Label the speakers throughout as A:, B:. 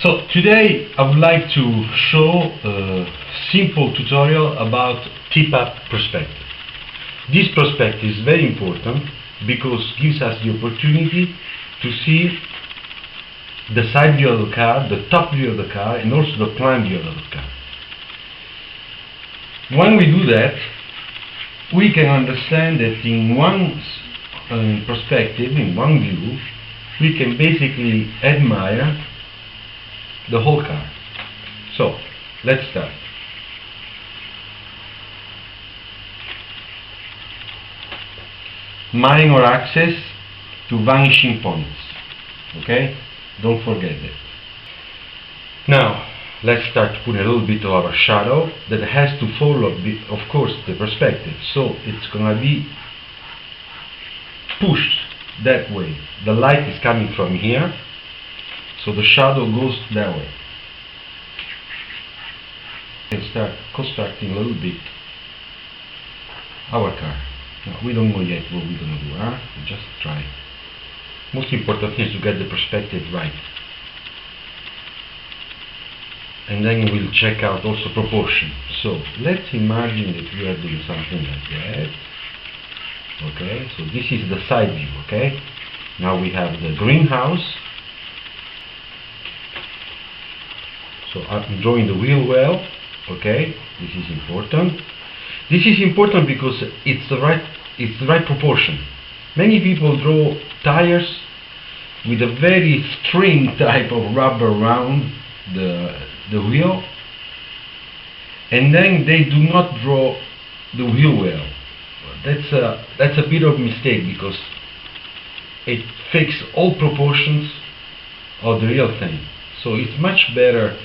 A: So today I would like to show a simple tutorial about tip-up perspective. This perspective is very important because it gives us the opportunity to see the side view of the car, the top view of the car, and also the plan view of the car. When we do that, we can understand that in one perspective, in one view, we can basically admire the whole car. So, let's start. Minor access to vanishing points. Okay? Don't forget that. Now, let's start putting a little bit of our shadow that has to follow, of course, the perspective. So, it's gonna be pushed that way. The light is coming from here, so the shadow goes that way. We can start constructing a little bit our car. Now, we don't know yet what we're gonna do, huh? We just try. Most important thing is to get the perspective right. And then we'll check out also proportion. So let's imagine that we are doing something like that. Okay, so this is the side view, okay? Now we have the greenhouse. So I'm drawing the wheel well, okay? This is important. This is important because it's the right proportion. Many people draw tires with a very string type of rubber around the wheel, and then they do not draw the wheel well. That's a bit of a mistake because it fakes all proportions of the real thing. So it's much better.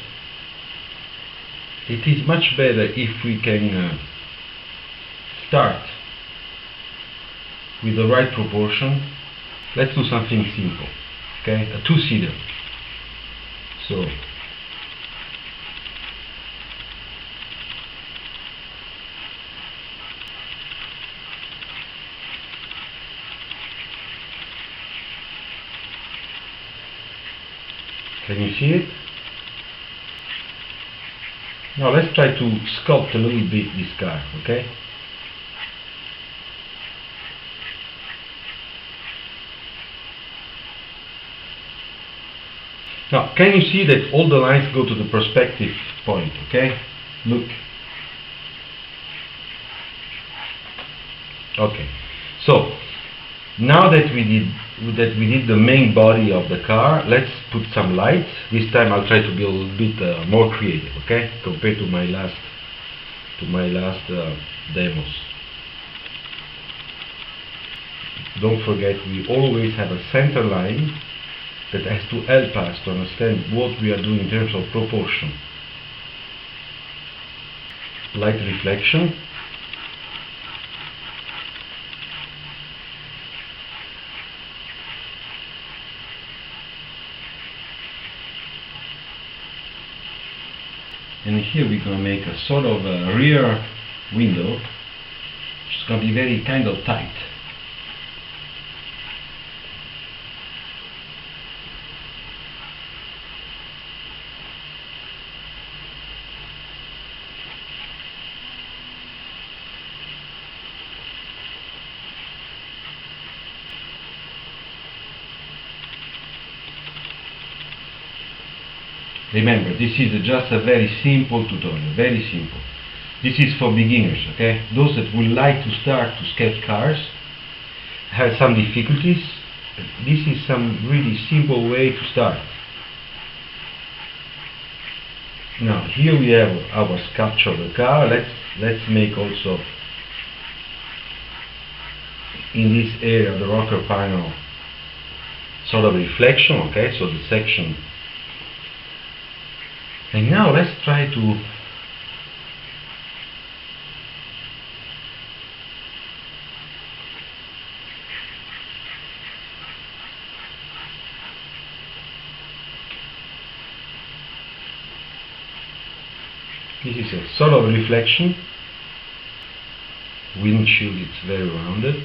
A: It is much better if we can start with the right proportion. Let's do something simple. Okay, a two-seater. So can you see it? Now let's try to sculpt a little bit this car, okay? Now, can you see that all the lines go to the perspective point, okay? Look. Okay. So, now that we did the main body of the car, let's put some lights. This time I'll try to be a little bit more creative, okay? Compared to my last demos. Don't forget, we always have a center line that has to help us to understand what we are doing in terms of proportion. Light reflection. And here we're going to make a sort of a rear window, which is going to be very kind of tight. Remember, this is just a very simple tutorial, very simple. This is for beginners, okay? Those that would like to start to sketch cars, have some difficulties, this is some really simple way to start. Now, here we have our sculpture of the car. Let's make also in this area the rocker panel sort of reflection, okay? So the section. And now let's try to this is a sort of reflection. Windshield, it's very rounded.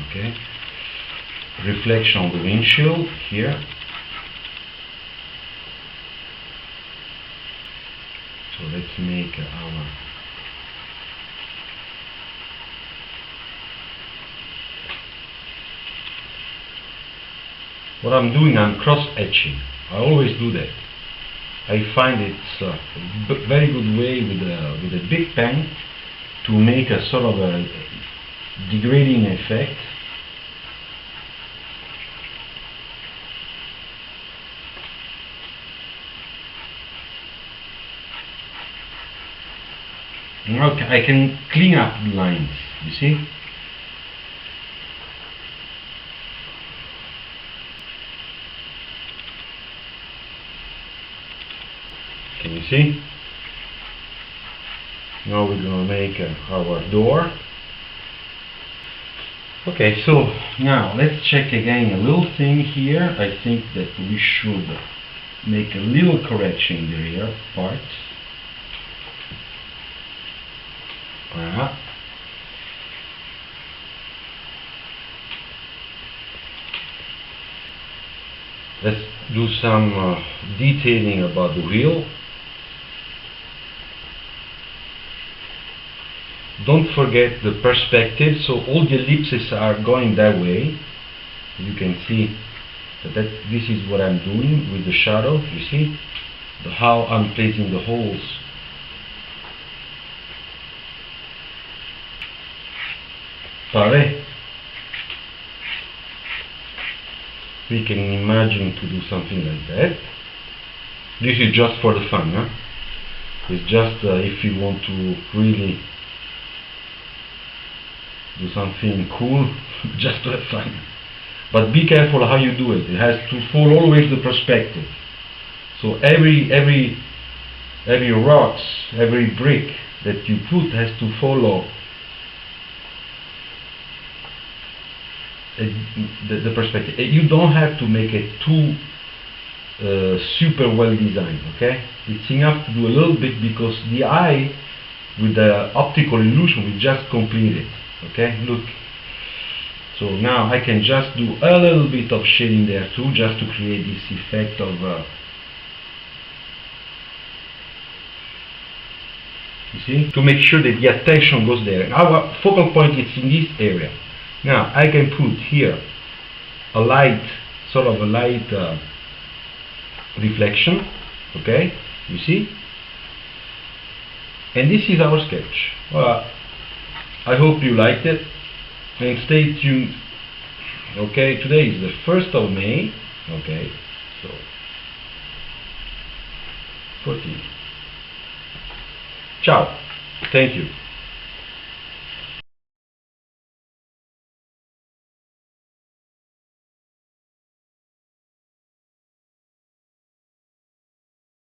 A: Okay, reflection on the windshield here. So let's make our what I'm doing, I'm cross etching. I always do that. I find it's a very good way with a big pen to make a sort of a degrading effect. Now I can clean up the lines, you see? Can you see? Now we're gonna make our door. Okay, so now let's check again a little thing here. I think that we should make a little correction in the rear part. Let's do some detailing about the wheel. Don't forget the perspective, so all the ellipses are going that way. You can see that this is what I'm doing with the shadow, you see? How I'm placing the holes. Pare. We can imagine to do something like that. This is just for the fun, huh? It's just if you want to really do something cool, just to have fun. But be careful how you do it. It has to follow always the perspective. So every rocks, every brick that you put has to follow the perspective. You don't have to make it too super well designed, okay? It's enough to do a little bit because the eye with the optical illusion we just completed, okay? Look. So now I can just do a little bit of shading there too, just to create this effect of you see, to make sure that the attention goes there. And our focal point is in this area. Now I can put here a light, sort of a light reflection, okay, you see, and this is our sketch. I hope you liked it, and stay tuned. Okay, today is the 1st of May, okay, so 14. Ciao, thank you.